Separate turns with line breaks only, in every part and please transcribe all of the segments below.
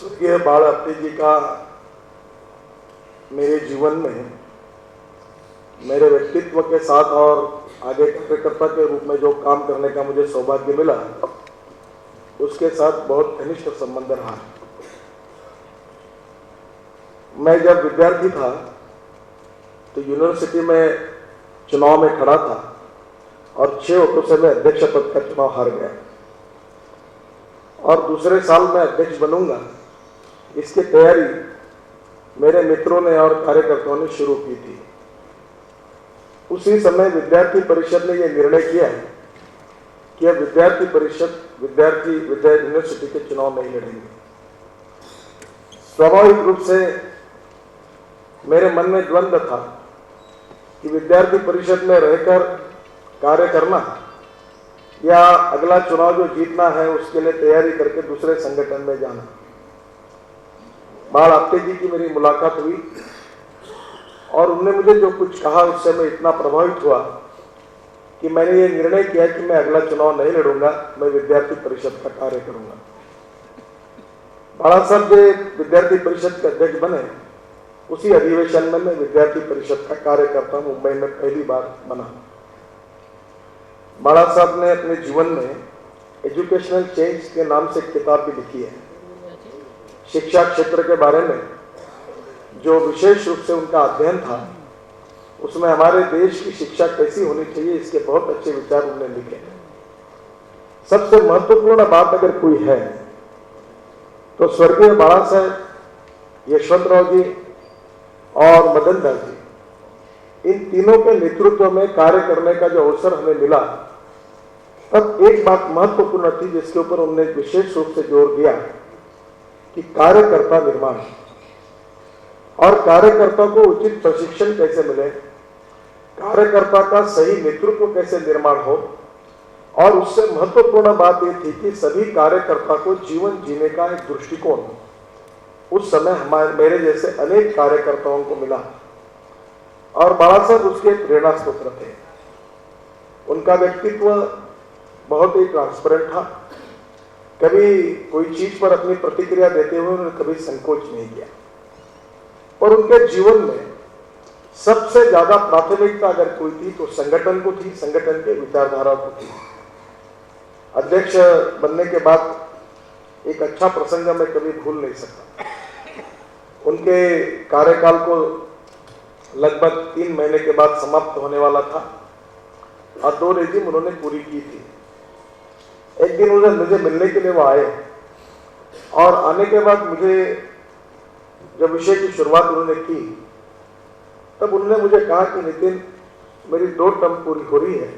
स्वर्गीय बाल आपटे जी का मेरे जीवन में मेरे व्यक्तित्व के साथ और आगे कार्यकर्ता के रूप में जो काम करने का मुझे सौभाग्य मिला, उसके साथ बहुत घनिष्ठ संबंध रहा। मैं जब विद्यार्थी था तो यूनिवर्सिटी में चुनाव में खड़ा था और 6 वोटों से मैं अध्यक्ष पद का चुनाव हार गया और दूसरे साल मैं अध्यक्ष बनूंगा, इसकी तैयारी मेरे मित्रों ने और कार्यकर्ताओं ने शुरू की थी। उसी समय विद्यार्थी परिषद ने यह निर्णय किया कि अब विद्यार्थी परिषद यूनिवर्सिटी के चुनाव नहीं लड़ेंगे। स्वाभाविक रूप से मेरे मन में द्वंद्व था कि विद्यार्थी परिषद में रहकर कार्य करना या अगला चुनाव जो जीतना है उसके लिए तैयारी करके दूसरे संगठन में जाना। बाल आपटे जी की मेरी मुलाकात हुई और उन्होंने मुझे जो कुछ कहा उससे मैं इतना प्रभावित हुआ कि मैंने ये निर्णय किया कि मैं अगला चुनाव नहीं लड़ूंगा, मैं विद्यार्थी परिषद का कार्य करूंगा। बाला साहब जो विद्यार्थी परिषद के अध्यक्ष बने, उसी अधिवेशन में मैं विद्यार्थी परिषद का कार्यकर्ता मुंबई में पहली बार बना। बाला साहब ने अपने जीवन में एजुकेशनल चेंज के नाम से किताब भी लिखी है। शिक्षा क्षेत्र के बारे में जो विशेष रूप से उनका अध्ययन था, उसमें हमारे देश की शिक्षा कैसी होनी चाहिए, इसके बहुत अच्छे विचार उन्होंने लिखे हैं। सबसे महत्वपूर्ण बात अगर कोई है तो स्वर्गीय बाला साहब, यशवंतराव जी और मदन दास जी, इन तीनों के नेतृत्व में कार्य करने का जो अवसर हमें मिला, तब एक बात महत्वपूर्ण थी जिसके ऊपर उन्होंने विशेष रूप से जोर दिया कि कार्यकर्ता निर्माण और कार्यकर्ता को उचित प्रशिक्षण कैसे मिले, कार्यकर्ता का सही नेतृत्व कैसे निर्माण हो, और उससे महत्वपूर्ण बात यह थी कि सभी कार्यकर्ता को जीवन जीने का एक दृष्टिकोण उस समय मेरे जैसे अनेक कार्यकर्ताओं को मिला और बाला साहब उसके प्रेरणा स्रोत थे। उनका व्यक्तित्व बहुत ही ट्रांसपेरेंट था। कभी कोई चीज पर अपनी प्रतिक्रिया देते हुए उन्होंने कभी संकोच नहीं किया और उनके जीवन में सबसे ज्यादा प्राथमिकता अगर कोई थी तो संगठन को थी, संगठन के विचारधारा को थी। अध्यक्ष बनने के बाद एक अच्छा प्रसंग मैं कभी भूल नहीं सकता। उनके कार्यकाल को लगभग 3 महीने के बाद समाप्त होने वाला था और 2 रेजिम उन्होंने पूरी की थी। एक दिन उन्होंने मुझे मिलने के लिए वो आए और आने के बाद मुझे जब विषय की शुरुआत उन्होंने की, तब उन्होंने मुझे कहा कि नितिन, मेरी 2 टर्म पूरी हो रही है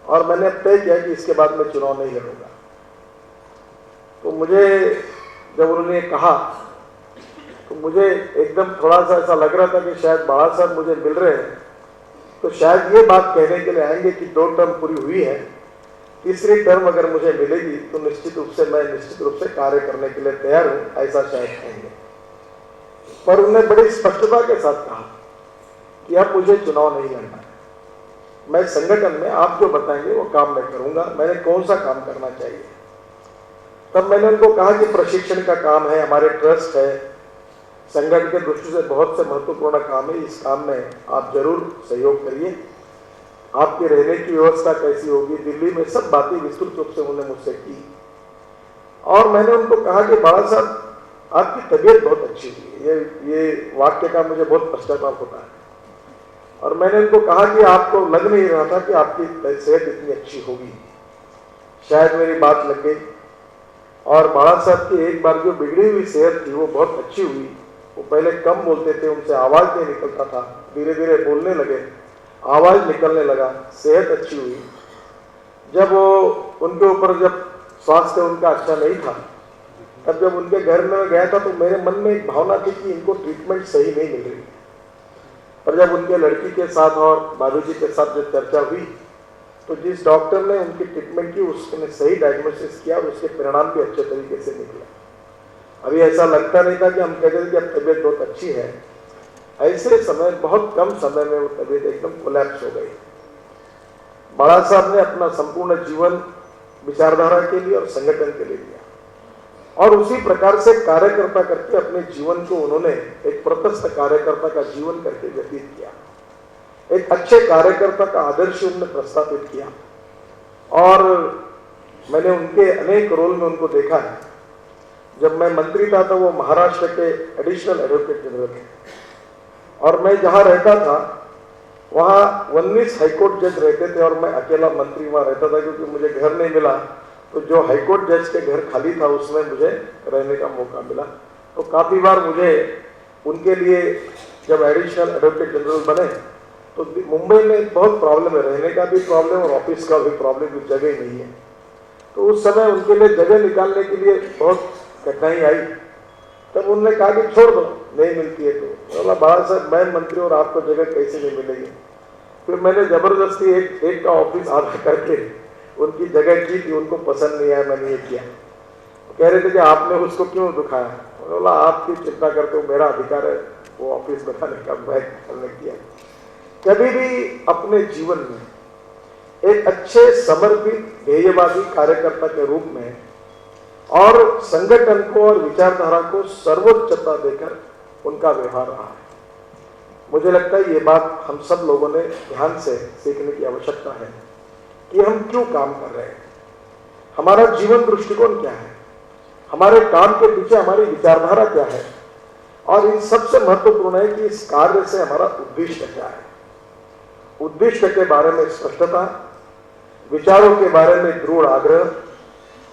और मैंने अब तय किया कि इसके बाद मैं चुनाव नहीं लड़ूंगा। तो मुझे जब उन्होंने कहा तो मुझे एकदम थोड़ा सा ऐसा लग रहा था कि शायद बाला साहब मुझे मिल रहे हैं तो शायद ये बात कहने के लिए आएंगे कि 2 टर्म पूरी हुई है, तीसरी टर्म अगर मुझे मिलेगी तो निश्चित रूप से कार्य करने के लिए तैयार हूं, ऐसा शायद कहेंगे। पर उन्होंने बड़ी स्पष्टता के साथ कहा कि अब मुझे चुनाव नहीं लड़ना है, मैं संगठन में आप जो बताएंगे वो काम मैं करूंगा, मैंने कौन सा काम करना चाहिए। तब मैंने उनको कहा कि प्रशिक्षण का काम है, हमारे ट्रस्ट है, संगठन के दृष्टि से बहुत से महत्वपूर्ण काम है, इस काम में आप जरूर सहयोग करिए। आपके रहने की व्यवस्था कैसी होगी, दिल्ली में सब बातें विस्तृत रूप से उन्होंने मुझसे की और मैंने उनको कहा कि बाला साहब, आपकी तबीयत बहुत अच्छी हुई है। ये वाक्य का मुझे बहुत पश्चाताप होता है और मैंने उनको कहा कि आपको लग नहीं रहा था कि आपकी सेहत इतनी अच्छी होगी। शायद मेरी बात लग गई और बाला साहब की एक बार जो बिगड़ी हुई सेहत थी वो बहुत अच्छी हुई। वो पहले कम बोलते थे, उनसे आवाज नहीं निकलता था, धीरे धीरे बोलने लगे, आवाज निकलने लगा, सेहत अच्छी हुई। जब वो उनके ऊपर जब स्वास्थ्य उनका अच्छा नहीं था, तब जब उनके घर में गया था तो मेरे मन में एक भावना थी कि इनको ट्रीटमेंट सही नहीं मिल रही। पर जब उनके लड़की के साथ और बाबूजी के साथ जब चर्चा हुई तो जिस डॉक्टर ने उनकी ट्रीटमेंट की उसने सही डायग्नोसिस किया और उसके परिणाम भी अच्छे तरीके से निकले। अभी ऐसा लगता नहीं था कि हम कहते थे कि अब तबीयत बहुत अच्छी है, ऐसे समय बहुत कम समय में वो तबीयत एकदम कोलैप्स हो गई। बाला साहब ने अपना संपूर्ण जीवन विचारधारा के लिए और संगठन के लिए दिया और उसी प्रकार से कार्यकर्ता करके अपने जीवन को उन्होंने एक प्रतस्थ कार्यकर्ता का जीवन करके व्यतीत किया। एक अच्छे कार्यकर्ता का आदर्श उन्होंने प्रस्थापित किया और मैंने उनके अनेक रोल में उनको देखा है। जब मैं मंत्री था तो वो महाराष्ट्र के एडिशनल एडवोकेट जनरल थे और मैं जहां रहता था वहां 19 हाईकोर्ट जज रहते थे और मैं अकेला मंत्री वहां रहता था, क्योंकि मुझे घर नहीं मिला। तो जो हाईकोर्ट जज के घर खाली था उसमें मुझे रहने का मौका मिला। तो काफी बार मुझे उनके लिए जब एडिशनल एडवोकेट जनरल बने तो मुंबई में बहुत प्रॉब्लम है, रहने का भी प्रॉब्लम और ऑफिस का भी प्रॉब्लम, की जगह नहीं है। तो उस समय उनके लिए जगह निकालने के लिए बहुत कठिनाई आई। तब उन्होंने कहा कि छोड़ दो, नहीं मिलती है। तो बोला बाबा साहब मैं मंत्री और आपको जगह कैसे नहीं मिलेगी। फिर मैंने जबरदस्ती एक का ऑफिस आधा करके उनकी जगह की थी। उनको पसंद नहीं आया, मैंने ये किया। कह रहे थे कि आपने उसको क्यों दुखाया। बोला आपकी चिंता करते हो, मेरा अधिकार है वो ऑफिस बनाने का, मैं किया। कभी भी अपने जीवन में एक अच्छे समर्पित ध्येयवादी कार्यकर्ता के रूप में और संगठन को और विचारधारा को सर्वोच्चता देकर उनका व्यवहार रहा है। मुझे लगता है ये बात हम सब लोगों ने ध्यान से सीखने की आवश्यकता है कि हम क्यों काम कर रहे हैं, हमारा जीवन दृष्टिकोण क्या है, हमारे काम के पीछे हमारी विचारधारा क्या है, और इन सबसे महत्वपूर्ण है कि इस कार्य से हमारा उद्देश्य क्या है। उद्देश्य के बारे में स्पष्टता, विचारों के बारे में दृढ़ आग्रह,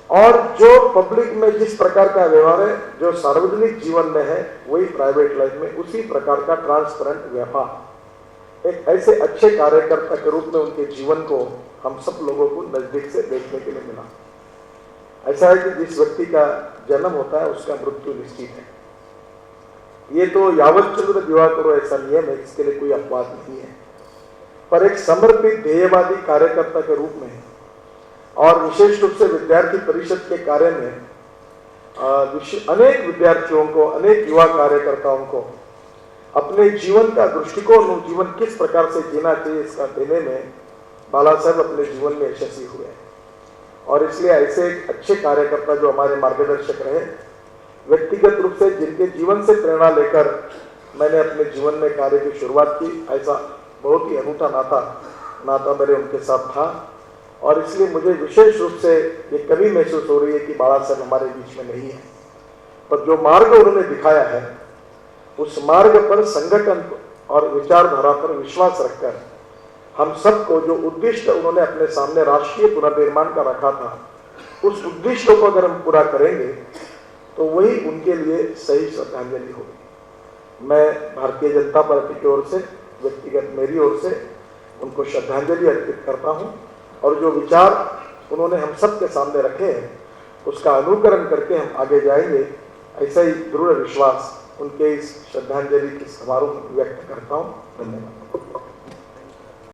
और जो पब्लिक में जिस प्रकार का व्यवहार है, जो सार्वजनिक जीवन में है वही प्राइवेट लाइफ में उसी प्रकार का ट्रांसपेरेंट व्यवहार, एक ऐसे अच्छे कार्यकर्ता के रूप में उनके जीवन को हम सब लोगों को नजदीक से देखने के लिए मिला। ऐसा है कि जिस व्यक्ति का जन्म होता है उसका मृत्यु निश्चित है। ये तो यावत चंद्र दिवाकर ऐसा नियम है, इसके लिए कोई अपवाद नहीं है। पर एक समर्पित ध्येयवादी कार्यकर्ता के रूप में और विशेष रूप से विद्यार्थी परिषद के कार्य में अनेक विद्यार्थियों को, अनेक युवा कार्यकर्ताओं को अपने जीवन का दृष्टिकोण, जीवन किस प्रकार से जीना चाहिए, इसका देने में बाला साहब अपने जीवन में यशस्वी हुए। और इसलिए ऐसे एक अच्छे कार्यकर्ता जो हमारे मार्गदर्शक रहे, व्यक्तिगत रूप से जिनके जीवन से प्रेरणा लेकर मैंने अपने जीवन में कार्य की शुरुआत की, ऐसा बहुत ही अनूठा नाता मेरे उनके साथ था। और इसलिए मुझे विशेष रूप से ये कभी महसूस हो रही है कि बाला साहब हमारे बीच में नहीं है, पर जो मार्ग उन्होंने दिखाया है उस मार्ग पर संगठन और विचारधारा पर विश्वास रखकर हम सबको जो उद्देश्य उन्होंने अपने सामने राष्ट्रीय पुनर्निर्माण का रखा था, उस उद्देश्य को अगर हम पूरा करेंगे तो वही उनके लिए सही श्रद्धांजलि होगी। मैं भारतीय जनता पार्टी की ओर से, व्यक्तिगत मेरी ओर से उनको श्रद्धांजलि अर्पित करता हूं और जो विचार उन्होंने हम सबके सामने रखे हैं उसका अनुकरण करके हम आगे जाएंगे, ऐसा ही दृढ़ विश्वास उनके इस श्रद्धांजलि के समारोह में व्यक्त करता हूं। धन्यवाद।